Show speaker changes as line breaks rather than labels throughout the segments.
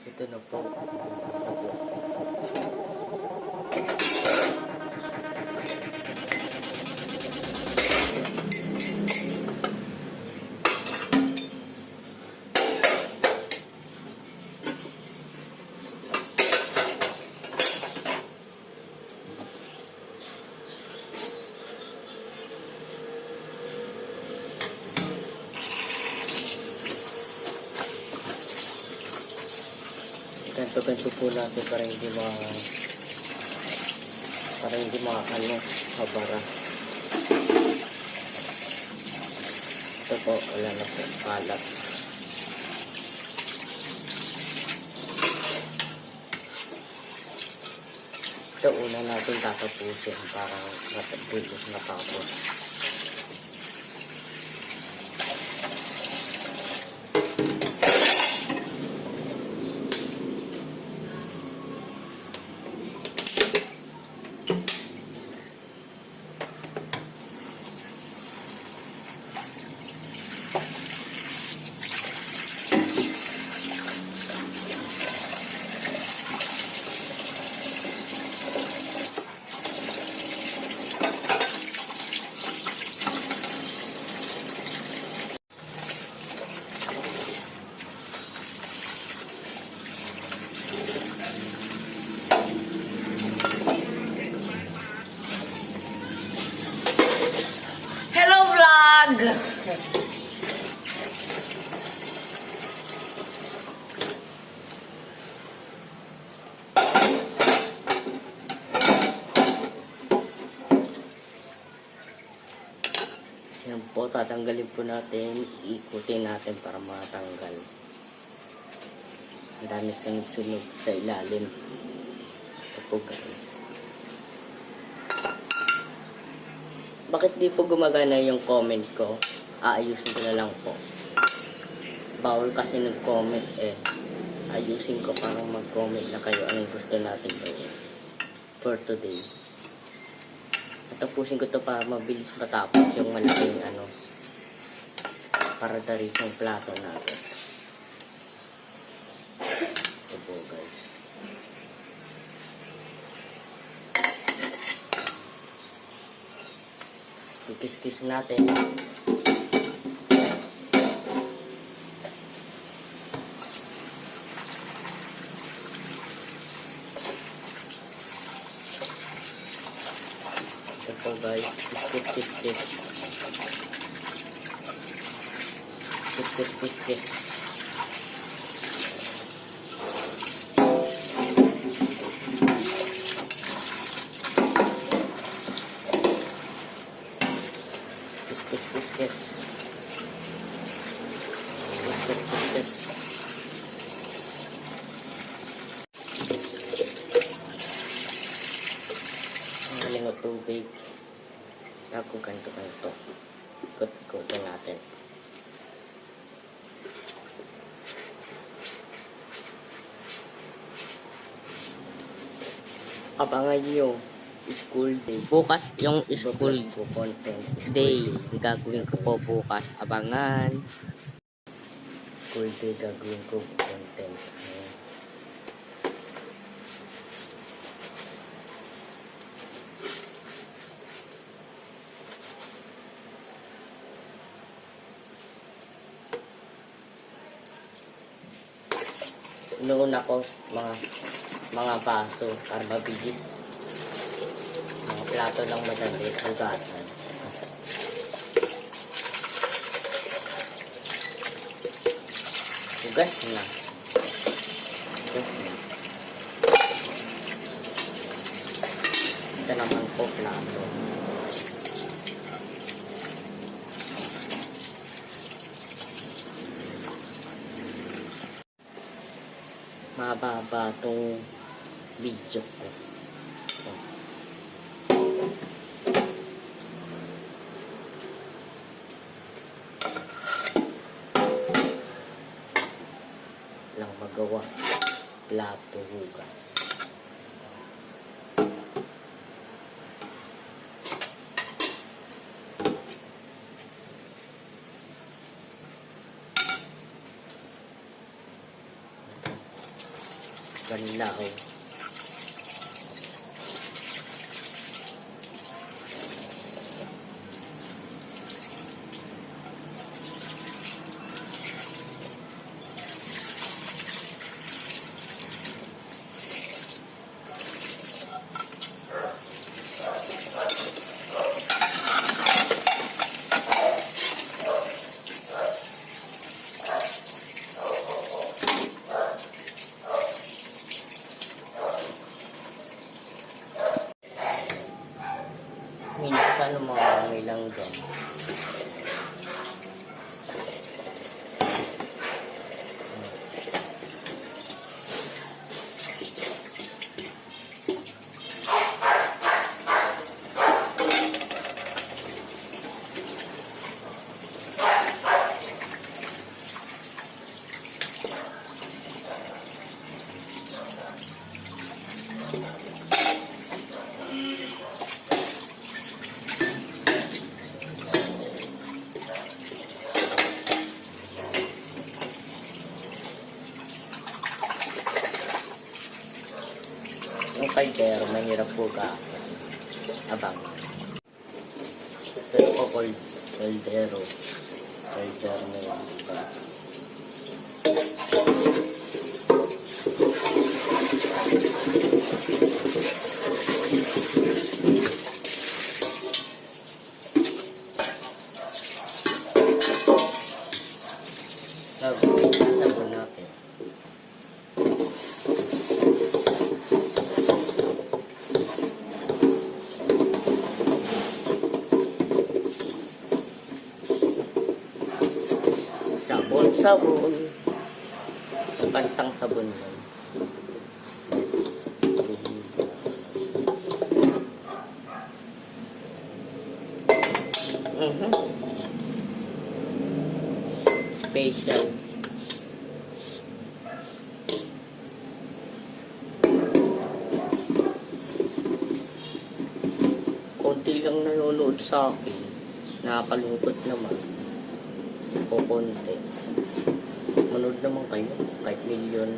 Ito na po. Ganto-ganto po natin para hindi habara. Ito po, wala na po kalat. Ito una natin tatapusin para matapos.
Hello vlog!
Yan po, tatanggalin po natin, ikutin natin para matanggal. Ang dami sunog-sunog sa ilalim. Ito po guys. Bakit di po gumagana yung comment ko? Aayusin ko na lang po. Bawal kasi nag-comment eh. Ayusin ko para mag-comment na kayo anong gusto natin gawin for today. Tapusin ko to para mabilis matapos yung malaking para dari yung plato natin. Ito po guys. Kikis-kis natin. Ito po guys, kis-kis. Ang galing ng tubig. Ako ganito. Ikot-ikotan natin. Abangan nyo, school day.
Bukas yung school
ko content.
day. Gagawin ko po bukas. Abangan.
School day gagawin ko content. Noon ako mga baso para mabilis. Mga plato lang madali, hugasan. Hugas na. Ito naman po plato. Mababa itong video ko. Lang magawa. Plato, hugas. Banlaw. Minsan mga ilang doon. Yung kaldero, mahirap po ka. Abang. Pero ko kaldero. Kaldero na yun. Sabon natin. Sabon. Ang kantang sabon yun. Special. Konti lang nanonood sa akin. Nakakalungkot naman. O konti. Manood naman kayo. Kahit million.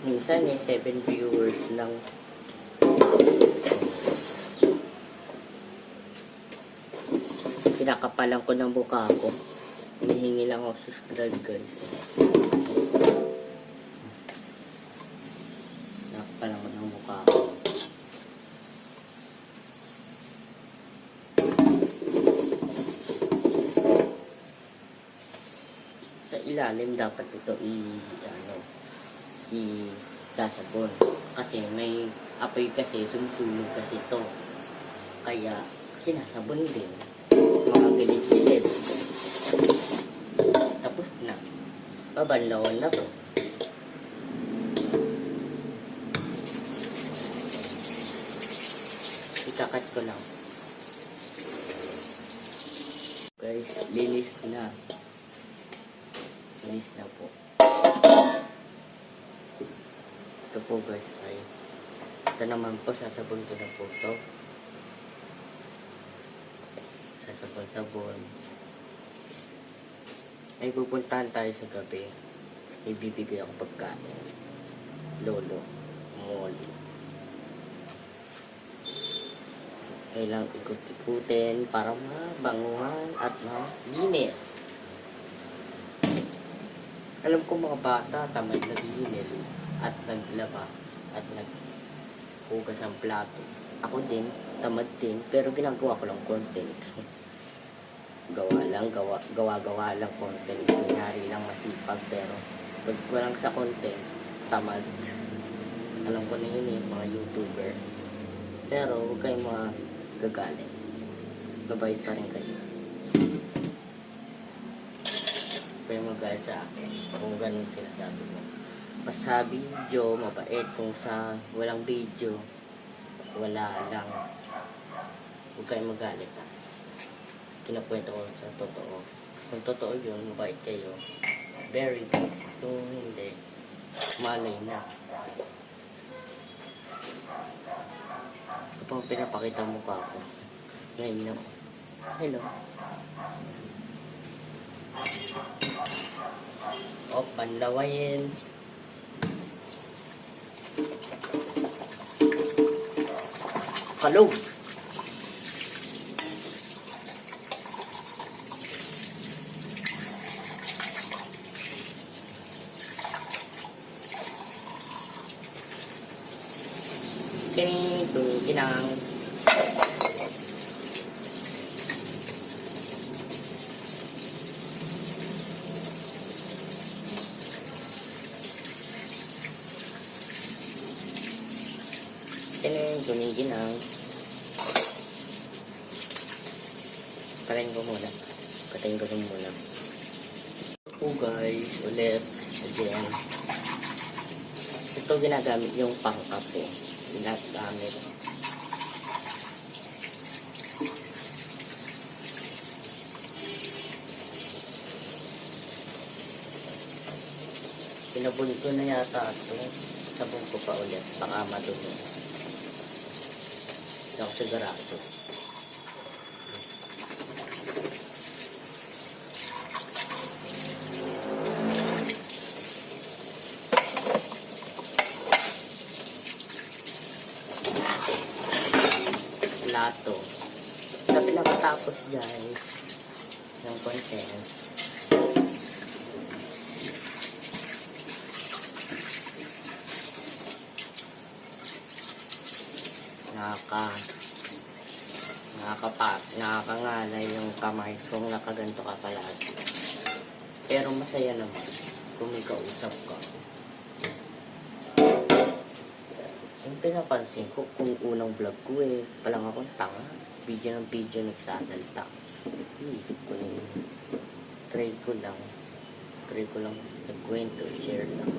Minsan 7 viewers lang. Kinakapalan ko ng buka ko. Hinihingi lang ako subscribe guys. Kinakapalan ko ng buka ko. Sa ilalim dapat ito sasabon. Kasi may apoy kasi, sumusunog kasi ito. Kaya sinasabon din. Mga gilid-gilid. Tapos na. Babanlawan na to. Ikakat ko lang. Guys, linis na. Linis na po. Ito po guys ay ito naman po, sasabon ko na po ito. Sasabon-sabon. Ay pupuntahan tayo sa gabi. May bibigay ako pagkain. Lolo. Moli. Kailang ikot-ikutin para mabanguhan at malinis. Alam ko mga bata tamad naglinis at naglaba at naghugas ng plato. Ako din, tamad din, pero ginagawa ko lang content. Gawa lang content. Kunyari lang masipag, pero pag walang sa content, tamad. Alam ko na yun mga YouTuber. Pero huwag kayong mga gagalit. Mabait pa rin kayo. Kaya magalit sa akin kung ganun sinasabi mo. Mas sa video, mabait. Kung sa walang video, wala lang. Huwag kayong magalit ha. Kinakwento ko sa totoo. Kung totoo yun, mabait kayo. Very good. Kung hindi, malay na. Ito pang pinapakita mukha ko. Ngayon na. Hello. O, panlawayin. Kalog. Kinang ginang. Patayin ko muna. So guys, ulit. Again. Ito ginagamit yung pangkape. Ginagamit. Pinabuli ko na yata ito. Sabon ko pa ulit. Baka madumi. Hindi ako sigurado. Plato. Sa pinakatapos guys, yung contents. Nakakangalay yung kamay kung nakaganto ka palagi. Pero masaya naman kung may kausap ka. Yung pinapansin ko, kung unang vlog ko palang akong tanga. Video ng video nagsasalita. Iisip ko na yun. Try ko lang nagkwento, share lang.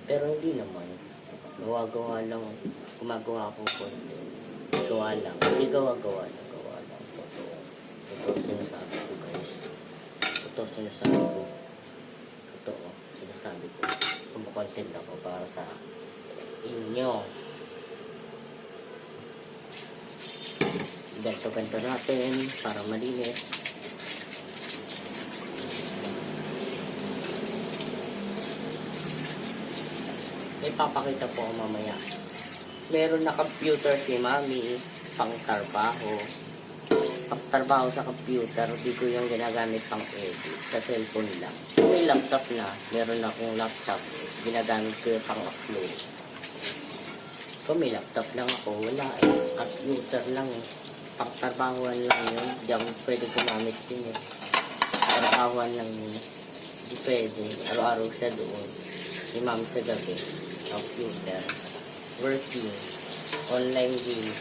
Pero hindi naman. Gumagawa akong content. Gawa lang. Hindi gawa-gawa lang. Totoo sinasabi ko guys. Totoo sinasabi ko. Kumakontent ako para sa inyo. Ganto natin para malinis. May papakita po ako mamaya. Meron na computer si Mami, pang trabaho sa computer. Hindi ko yung ginagamit pang edit. Sa cellphone lang. May laptop na. Meron akong laptop. Ginagamit ko yung pang upload. Kung may laptop lang ako, wala computer lang Pang trabahoan lang yun. Hindi ako pwede gumamit yun Trabahoan lang yun. Hindi pwede. Araw-araw siya doon. Si Mami sa gabi. Computer. Working, online games.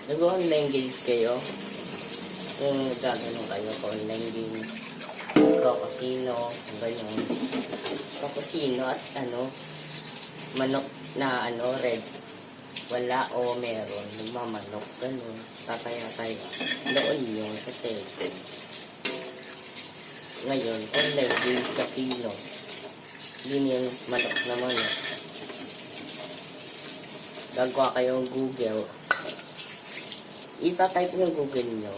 Nag-online games kayo? Kung gagano'n kayo sa online games, casino, ganyan. Casino at manok na red. Wala o meron. Nagmamanok, gano'n. Tataya-taya. Noon yun sa cellphone. Ngayon, online game casino. Hindi yung manok na manok. Gagawa kayong Google. Ita-type yung Google nyo.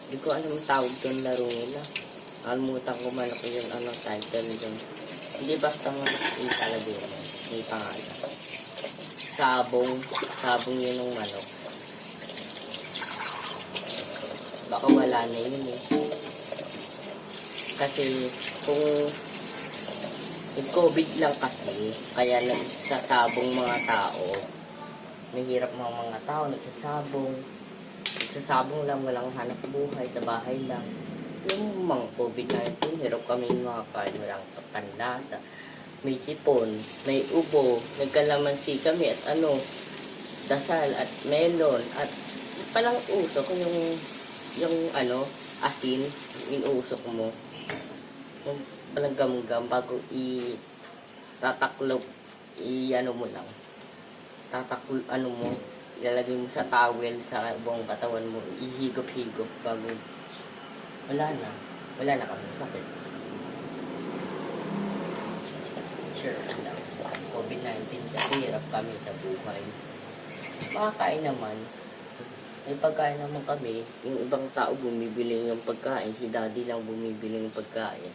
Hindi ko alam ang tawag doon laro nila. Almutan ko manok yung title doon. Hindi basta manok italagay mo. May pangalan. Sabong yun ng manok. Baka wala na yun Kasi kung COVID lang kasi, kaya nagsasabong mga tao. Mahirap mga tao, nagsasabong lang, walang hanap buhay, sa bahay lang. Yung mga COVID-19, hirap kami mga kain, walang pandata. May sipon, may ubo, nagkalamansi kami at dasal at melon at palang usok yung asin, inuusok mo. Yung palang gam-gam bago tataklop, mo lang. Mo, ilalagay mo sa towel sa buong katawan mo, ihigop-higop bago wala na kami sakit. Sure, COVID-19 kasi hirap kami sa buhay. Makakain naman. May pagkain naman kami. Yung ibang tao bumibili ng pagkain. Si daddy lang bumibili ng pagkain.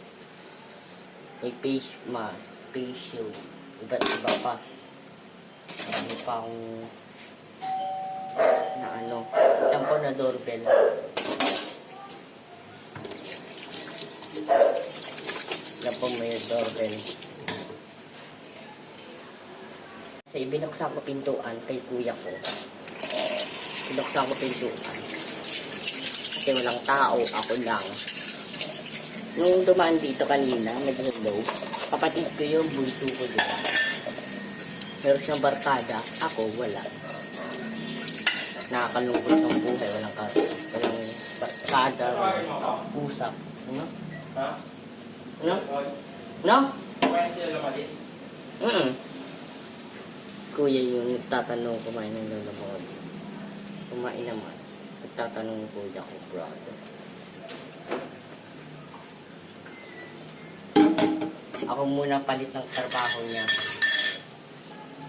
May face mask, face shield. Iba't iba pa. Marami pa akong na ano. Yan po na doorbell. Yan po may doorbell. Kasi binuksan ko pintuan kay kuya ko. Binuksan ko pintuan. Kasi walang tao, ako lang. Nung dumaan dito kanina, nag-hello, kapatid ko yung bunso ko dito. Meron siyang barkada, ako wala. Nakakalungkot ng buhay, walang barkada, walang usap. Ano?
Ha?
Ano? Ano?
Kaya sila lumalit?
Kuya yung nagtatanong kumain ng lola mo. Kumain naman. Nagtatanong yung kuya ko, brother. Ako muna palit ng trabaho niya.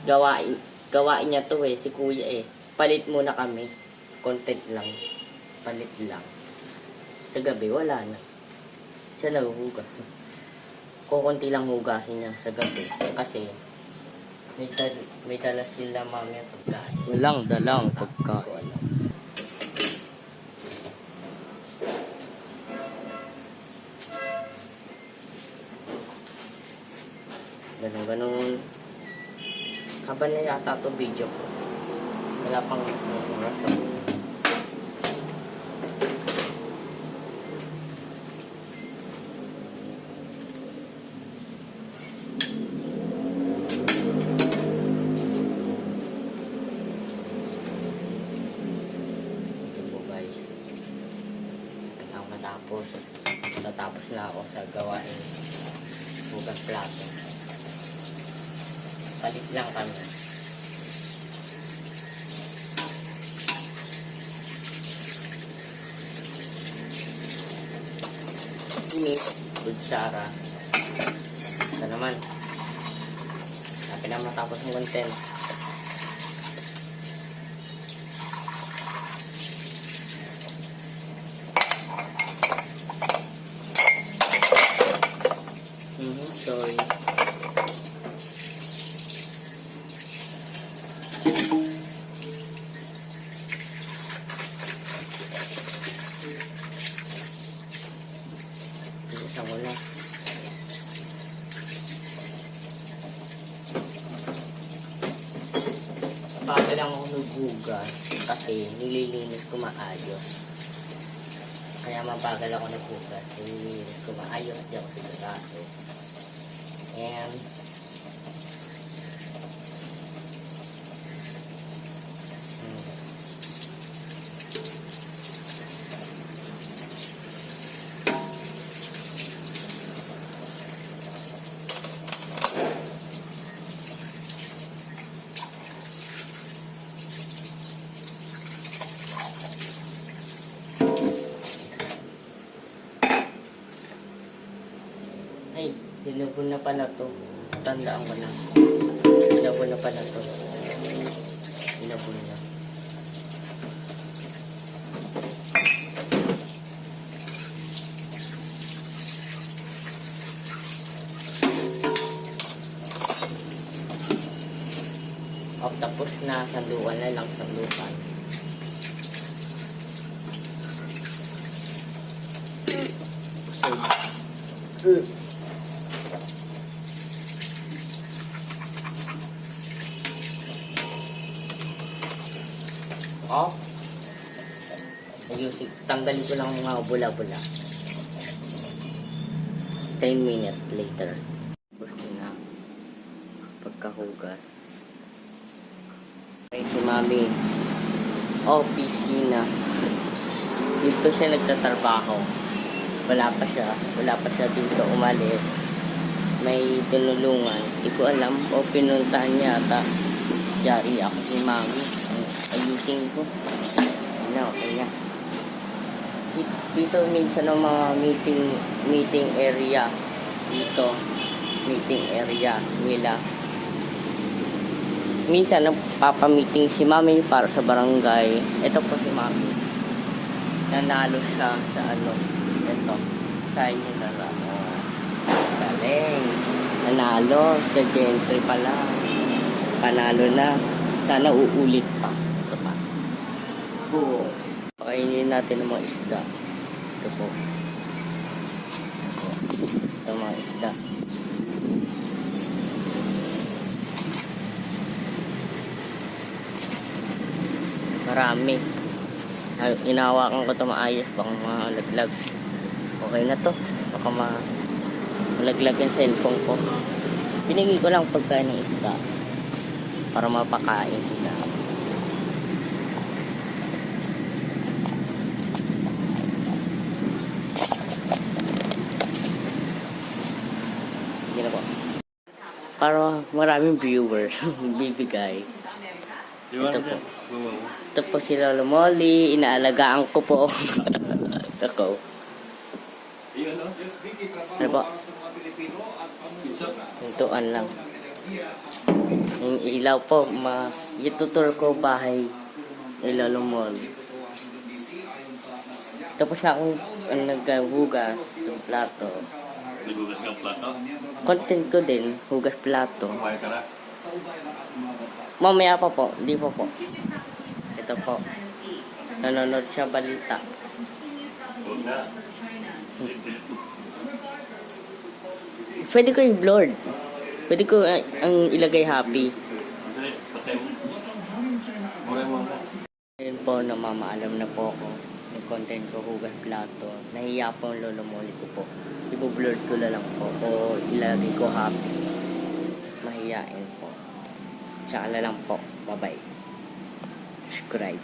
Gawain niya to si kuya Palit muna kami. Content lang. Palit lang. Sa gabi, wala na. Siya naghuhugas. Kukunti lang hugasin niya sa gabi. Kasi, may dala sila mami at pagkain.
Walang dalang
Ko
pagkain.
alam. Ganun. Haba na yata ito video ko. Wala pang oras. Ito po guys. Tatapos na ako sa gawain. Hugas plato. Palit lang kami. Ini, kutsara. Ito naman. Napin na matapos ng content. Sorry. Isang ko na. Bago lang ako naghugas kasi nililinis ko maayos. Kaya mabagal ako naghugas. Nililinis ko maayos. Di ako sigurado. And ay, dinubon na pala to. Tandaan ko na. Dinubon na pala to. Dinubon na. Tapos na, sandukan na lang, sandukan. Off. Ayusin. Tanggalin ko lang mga bula-bula. 10 minutes later. Gusto na. Pagkahugas. Okay, si Mami. Opisina. Dito siya nagtatrabaho. Wala pa siya dito umalis. May tinulungan. Hindi ko alam o pinuntahan niya ata. Yari ako si Mami. Ayusin ko. Okay na. Dito minsan ang mga meeting area. Dito. Meeting area nila. minsan nagpapamiting si mami para sa barangay. Ito po si mami. Nanalo siya sa ano. Ito. Sa inyo na lang. Oh. Galing. Nanalo. Sa gentry pala. Panalo na. Sana uulit pa. Ito pa. Po. Pakainin natin ng mga isda. Ito po. Ito mga isda. Marami. Inahawakan ko ito maayos. Baka malaglag. Okay na to. Baka malaglag yung cellphone ko. Pinigi ko lang pagkain ng isda. Para mapakain sila. Sige na po. Para maraming viewers. Bibigay. Ito po. Ito po si Lolo Molly. Inaalagaan ko po. Ito ko. Ano po? Hintuan lang. Yung ilaw po. Itutur ko bahay ni Lolo Molly. Tapos na akong naghugas sa plato.
Nagugas kang plato?
Content ko din, hugas plato.
Kumain ka na?
Mamaya pa po, hindi po po. Ito po. Nanonood siya balita.
Huwag na.
Pwede ko i-blurred. Pwede ko ang ilagay happy.
Hindi, patay mo. Mura mo na.
Ayun po, namamaalam na po ako. Yung content ko, hugas plato. Nahiya po ang Lolo Molly ko po. Ibo-blurred ko na lang po. O ilagay ko happy. Mahiyain po. Tsaka na lang po. Bye-bye. Subscribe.